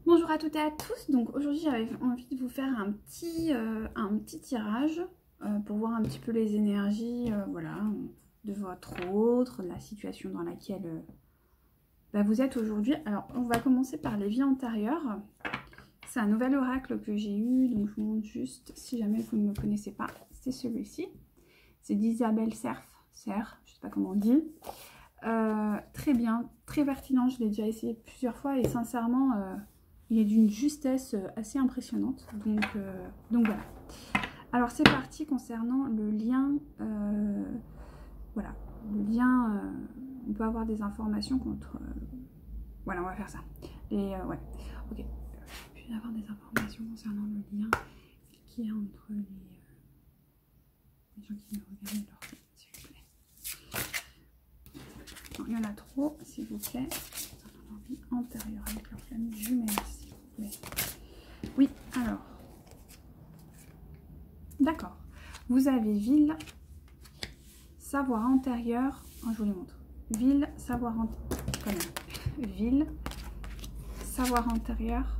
Bonjour à toutes et à tous, donc aujourd'hui j'avais envie de vous faire un petit tirage pour voir un petit peu les énergies voilà, de votre autre, de la situation dans laquelle vous êtes aujourd'hui. Alors on va commencer par les vies antérieures. C'est un nouvel oracle que j'ai eu, donc je vous montre juste, si jamais vous ne me connaissez pas, c'est celui-ci. C'est d'Isabelle Serre, je ne sais pas comment on dit. Très bien, très pertinent, je l'ai déjà essayé plusieurs fois et sincèrement... il est d'une justesse assez impressionnante, donc voilà. Alors c'est parti concernant le lien, voilà, le lien, on peut avoir des informations contre, voilà, on va faire ça. Et ouais, ok, puis avoir des informations concernant le lien qui est entre les gens qui me regardent leur vie, s'il vous plaît. Non, il y en a trop, s'il vous plaît. Leur vie antérieure avec leur famille jumelle. Oui, alors, d'accord, vous avez ville, savoir antérieur, je vous les montre, ville, savoir antérieur, ville, savoir antérieur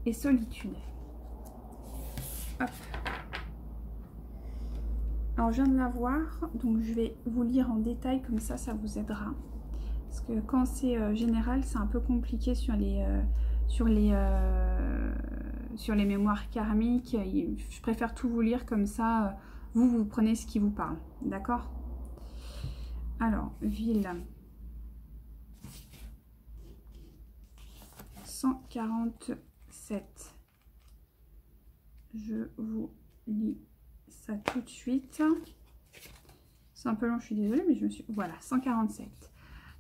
et solitude. Hop. Alors je viens de la voir, donc je vais vous lire en détail, comme ça, ça vous aidera. Parce que quand c'est général, c'est un peu compliqué sur les mémoires karmiques. Je préfère tout vous lire comme ça, vous prenez ce qui vous parle. D'accord? Alors, ville. 147. Je vous lis ça tout de suite. C'est un peu long, je suis désolée, mais je me suis... Voilà, 147.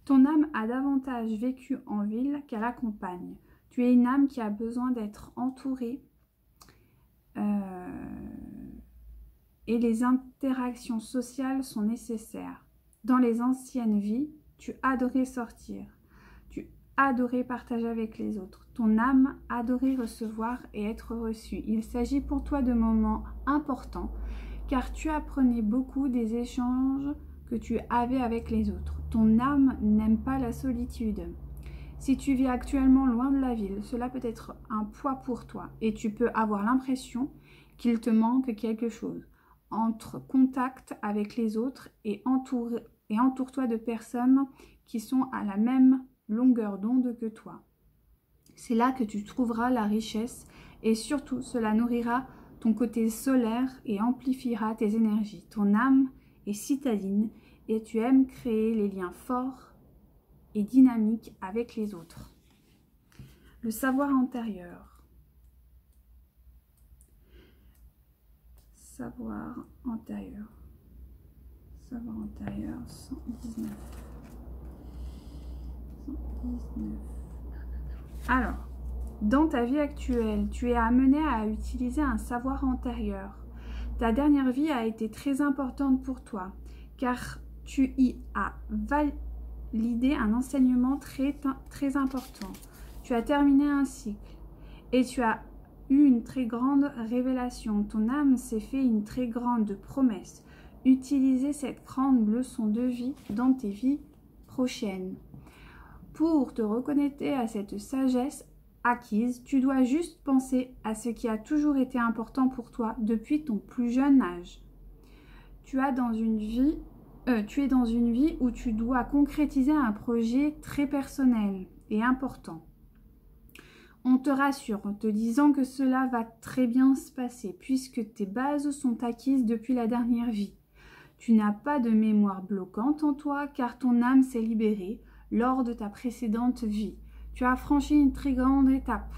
Ton âme a davantage vécu en ville qu'à la campagne. Tu es une âme qui a besoin d'être entourée et les interactions sociales sont nécessaires. Dans les anciennes vies, tu adorais sortir. Tu adorais partager avec les autres. Ton âme adorait recevoir et être reçue. Il s'agit pour toi de moments importants car tu apprenais beaucoup des échanges que tu avais avec les autres. Ton âme n'aime pas la solitude. Si tu vis actuellement loin de la ville, cela peut être un poids pour toi et tu peux avoir l'impression qu'il te manque quelque chose. Entre contact avec les autres et entoure-toi de personnes qui sont à la même longueur d'onde que toi. C'est là que tu trouveras la richesse et surtout cela nourrira ton côté solaire et amplifiera tes énergies. Ton âme est citadine et tu aimes créer les liens forts et dynamiques avec les autres. Le savoir antérieur. Savoir antérieur. Savoir antérieur, 119. 119. Alors, dans ta vie actuelle, tu es amené à utiliser un savoir antérieur. Ta dernière vie a été très importante pour toi, car tu y as validé un enseignement très important. Tu as terminé un cycle et tu as eu une très grande révélation. Ton âme s'est fait une très grande promesse. Utilisez cette grande leçon de vie dans tes vies prochaines. Pour te reconnecter à cette sagesse acquise, tu dois juste penser à ce qui a toujours été important pour toi depuis ton plus jeune âge. Tu es dans une vie où tu dois concrétiser un projet très personnel et important. On te rassure en te disant que cela va très bien se passer puisque tes bases sont acquises depuis la dernière vie. Tu n'as pas de mémoire bloquante en toi car ton âme s'est libérée lors de ta précédente vie. Tu as franchi une très grande étape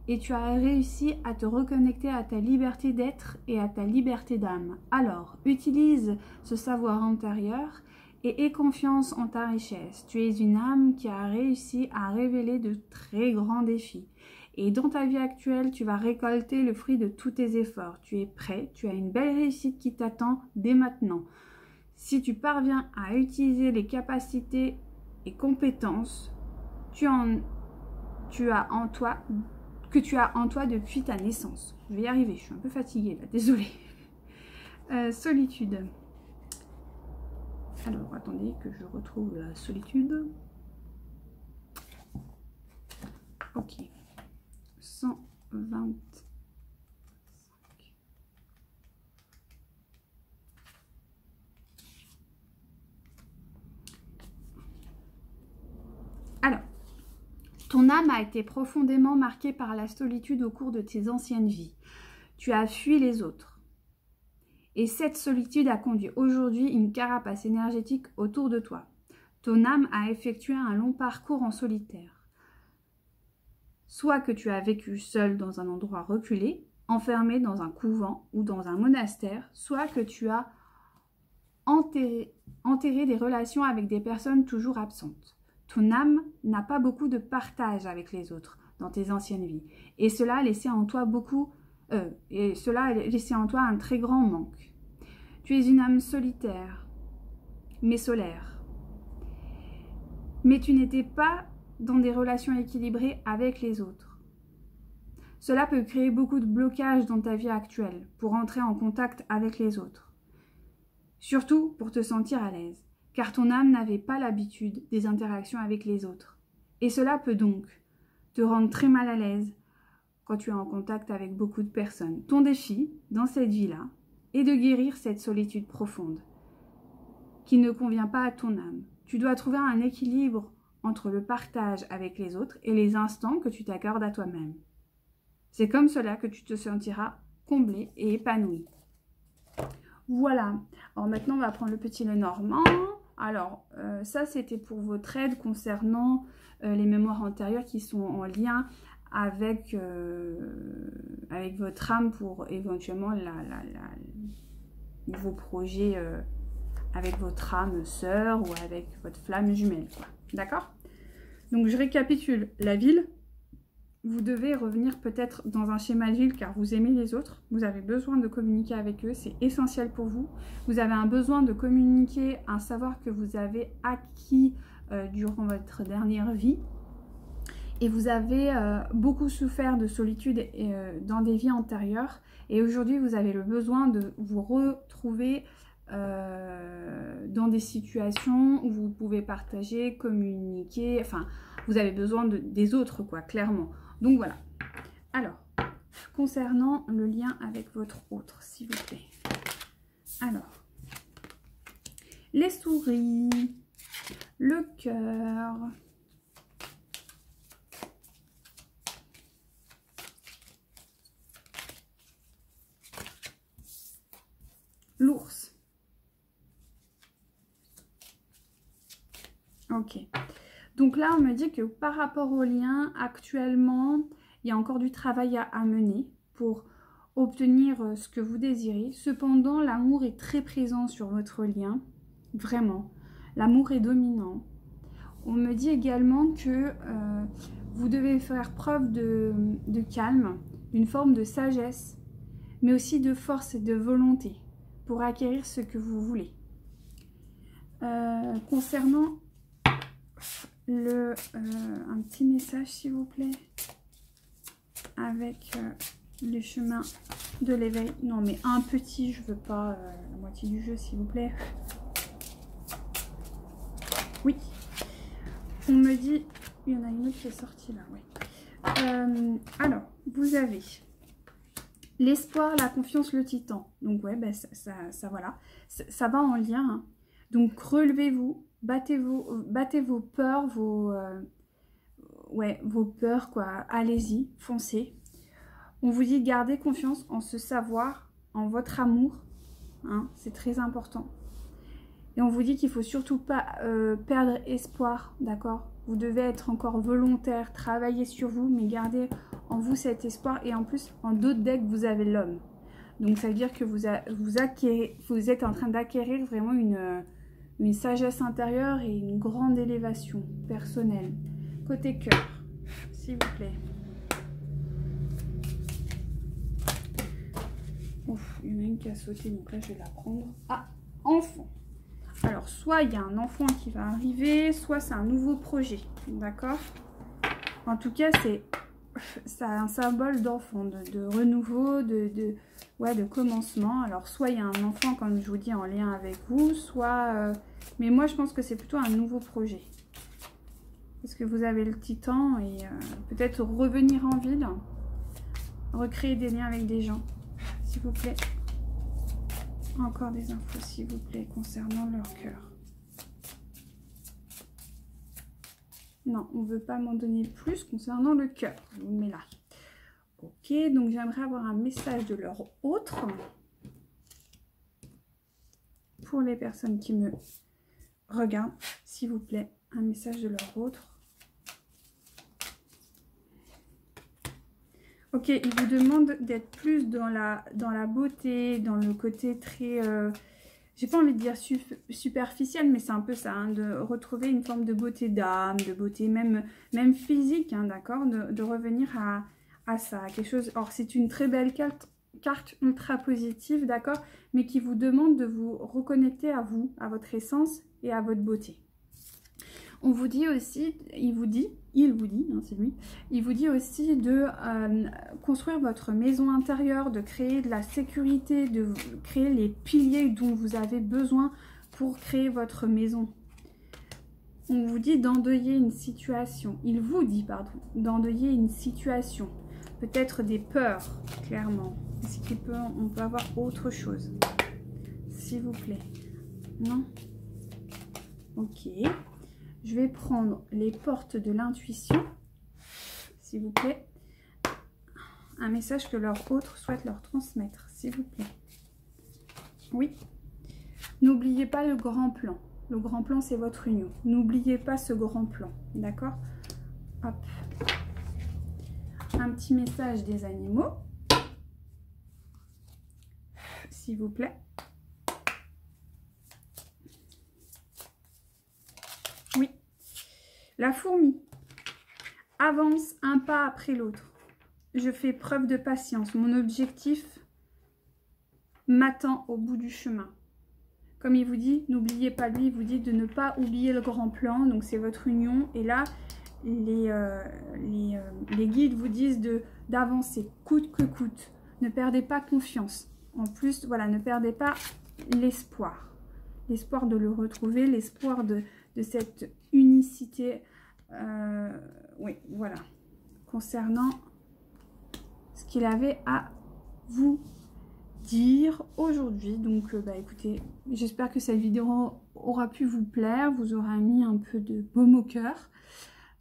et tu as réussi à te reconnecter à ta liberté d'être et à ta liberté d'âme. Alors, utilise ce savoir antérieur et aie confiance en ta richesse. Tu es une âme qui a réussi à révéler de très grands défis. Et dans ta vie actuelle, tu vas récolter le fruit de tous tes efforts. Tu es prêt, tu as une belle réussite qui t'attend dès maintenant. Si tu parviens à utiliser les capacités et compétences que tu as en toi depuis ta naissance. Je vais y arriver, je suis un peu fatiguée là, désolée. Solitude. Alors, attendez que je retrouve la solitude. Ok. 120. Alors, ton âme a été profondément marquée par la solitude au cours de tes anciennes vies. Tu as fui les autres. Et cette solitude a conduit aujourd'hui une carapace énergétique autour de toi. Ton âme a effectué un long parcours en solitaire. Soit que tu as vécu seul dans un endroit reculé, enfermé dans un couvent ou dans un monastère, soit que tu as enterré des relations avec des personnes toujours absentes. Ton âme n'a pas beaucoup de partage avec les autres dans tes anciennes vies. Et cela a laissé en toi un très grand manque. Tu es une âme solitaire, mais solaire. Mais tu n'étais pas dans des relations équilibrées avec les autres. Cela peut créer beaucoup de blocages dans ta vie actuelle pour entrer en contact avec les autres. Surtout pour te sentir à l'aise, car ton âme n'avait pas l'habitude des interactions avec les autres. Et cela peut donc te rendre très mal à l'aise quand tu es en contact avec beaucoup de personnes. Ton défi, dans cette vie-là, est de guérir cette solitude profonde qui ne convient pas à ton âme. Tu dois trouver un équilibre entre le partage avec les autres et les instants que tu t'accordes à toi-même. C'est comme cela que tu te sentiras comblé et épanoui. Voilà. Alors maintenant, on va prendre le petit Lenormand. Alors, ça, c'était pour votre aide concernant les mémoires antérieures qui sont en lien avec votre âme pour éventuellement vos projets avec votre âme sœur ou avec votre flamme jumelle. D'accord? Donc, je récapitule. La ville, vous devez revenir peut-être dans un schéma de ville car vous aimez les autres. Vous avez besoin de communiquer avec eux. C'est essentiel pour vous. Vous avez un besoin de communiquer un savoir que vous avez acquis durant votre dernière vie. Et vous avez beaucoup souffert de solitude dans des vies antérieures. Et aujourd'hui, vous avez le besoin de vous retrouver dans des situations où vous pouvez partager, communiquer. Enfin, vous avez besoin des autres, quoi, clairement. Donc voilà. Alors, concernant le lien avec votre autre, s'il vous plaît. Alors, les souris, le cœur, l'ours. Ok. Donc là, on me dit que par rapport au lien, actuellement, il y a encore du travail à mener pour obtenir ce que vous désirez. Cependant, l'amour est très présent sur votre lien. Vraiment. L'amour est dominant. On me dit également que vous devez faire preuve de calme, d'une forme de sagesse, mais aussi de force et de volonté pour acquérir ce que vous voulez. Concernant un petit message, s'il vous plaît, avec les chemins de l'éveil. Non, mais un petit, je veux pas la moitié du jeu, s'il vous plaît. Oui. On me dit, il y en a une autre qui est sortie là, oui. Alors, vous avez l'espoir, la confiance, le titan. Donc ouais, ben, ça voilà. Ça va en lien. Hein. Donc relevez-vous, battez vos peurs, vos peurs, quoi. Allez-y, foncez. On vous dit gardez confiance en ce savoir, en votre amour. Hein, c'est très important. Et on vous dit qu'il ne faut surtout pas perdre espoir, d'accord? Vous devez être encore volontaire, travailler sur vous, mais gardez en vous cet espoir. Et en plus, en d'autres decks, vous avez l'homme. Donc ça veut dire que vous êtes en train d'acquérir vraiment une sagesse intérieure et une grande élévation personnelle. Côté cœur, s'il vous plaît. Ouf, il y en a une qui a sauté, donc là je vais la prendre. Ah, enfant. Alors, soit il y a un enfant qui va arriver, soit c'est un nouveau projet, d'accord? En tout cas, c'est un symbole d'enfant, de renouveau, de commencement. Alors, soit il y a un enfant, comme je vous dis, en lien avec vous, soit... mais moi, je pense que c'est plutôt un nouveau projet. parce que vous avez le titan et peut-être revenir en ville, recréer des liens avec des gens, s'il vous plaît. Encore des infos, s'il vous plaît, concernant leur cœur. Non, on ne veut pas m'en donner plus concernant le cœur. Je vous le mets là. Ok, donc j'aimerais avoir un message de leur autre. Pour les personnes qui me regardent, s'il vous plaît, un message de leur autre. Ok, il vous demande d'être plus dans la beauté, dans le côté très... j'ai pas envie de dire superficiel, mais c'est un peu ça, hein, de retrouver une forme de beauté d'âme, de beauté même physique, hein, d'accord, de revenir à ça, à quelque chose... Or, c'est une très belle carte ultra positive, d'accord, mais qui vous demande de vous reconnecter à vous, à votre essence et à votre beauté. On vous dit aussi, il vous dit, hein, c'est lui, il vous dit aussi de construire votre maison intérieure, de créer de la sécurité, de créer les piliers dont vous avez besoin pour créer votre maison. On vous dit d'endeuiller une situation, il vous dit, pardon, d'endeuiller une situation, peut-être des peurs, clairement. Est-ce qu'on peut avoir autre chose, s'il vous plaît? Non? Ok. Je vais prendre les portes de l'intuition, s'il vous plaît. Un message que leur autre souhaite leur transmettre, s'il vous plaît. Oui. N'oubliez pas le grand plan. Le grand plan, c'est votre union. N'oubliez pas ce grand plan, d'accord? Hop. Un petit message des animaux, s'il vous plaît. Oui. La fourmi avance un pas après l'autre. Je fais preuve de patience. Mon objectif m'attend au bout du chemin. Comme il vous dit, n'oubliez pas lui, il vous dit de ne pas oublier le grand plan. Donc c'est votre union. Et là, les guides vous disent d'avancer coûte que coûte. Ne perdez pas confiance. En plus, voilà, ne perdez pas l'espoir. L'espoir de le retrouver, l'espoir de cette unicité. Oui, voilà. Concernant ce qu'il avait à vous dire aujourd'hui. Donc, écoutez, j'espère que cette vidéo aura pu vous plaire, vous aura mis un peu de baume au cœur.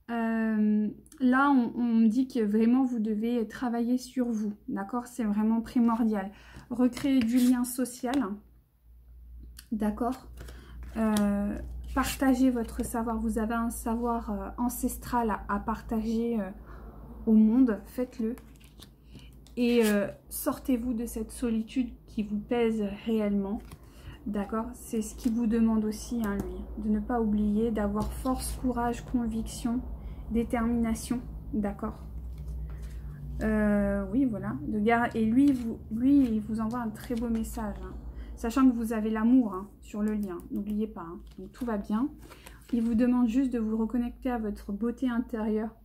Là, on dit que vraiment vous devez travailler sur vous, d'accord? C'est vraiment primordial. Recréer du lien social, d'accord? Partagez votre savoir. Vous avez un savoir ancestral à partager au monde, faites-le. Et sortez-vous de cette solitude qui vous pèse réellement. D'accord? C'est ce qu'il vous demande aussi, hein, lui. De ne pas oublier d'avoir force, courage, conviction, détermination. D'accord? Oui, voilà. Et lui, il vous envoie un très beau message. Hein. Sachant que vous avez l'amour, hein, sur le lien. N'oubliez pas. Hein. Donc tout va bien. Il vous demande juste de vous reconnecter à votre beauté intérieure.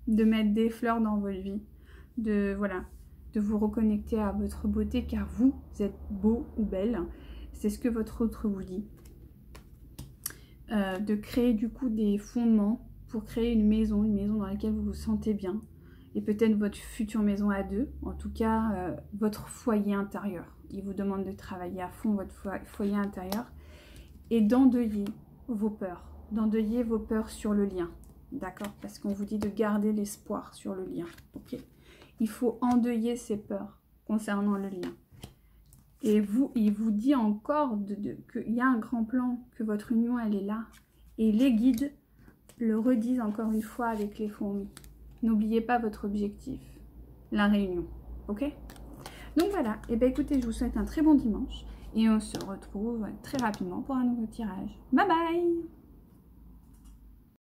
De mettre des fleurs dans votre vie. De vous reconnecter à votre beauté, car vous êtes beau ou belle. C'est ce que votre autre vous dit. De créer du coup des fondements pour créer une maison dans laquelle vous vous sentez bien. Et peut-être votre future maison à deux, en tout cas votre foyer intérieur. Il vous demande de travailler à fond votre foyer intérieur et d'endeuiller vos peurs. D'endeuiller vos peurs sur le lien. D'accord? Parce qu'on vous dit de garder l'espoir sur le lien. Ok? Il faut endeuiller ses peurs concernant le lien. Et il vous dit encore qu'il y a un grand plan, que votre union, elle est là. Et les guides le redisent encore une fois avec les fourmis. N'oubliez pas votre objectif, la réunion. Ok? Donc voilà. Et bien écoutez, je vous souhaite un très bon dimanche. Et on se retrouve très rapidement pour un nouveau tirage. Bye bye!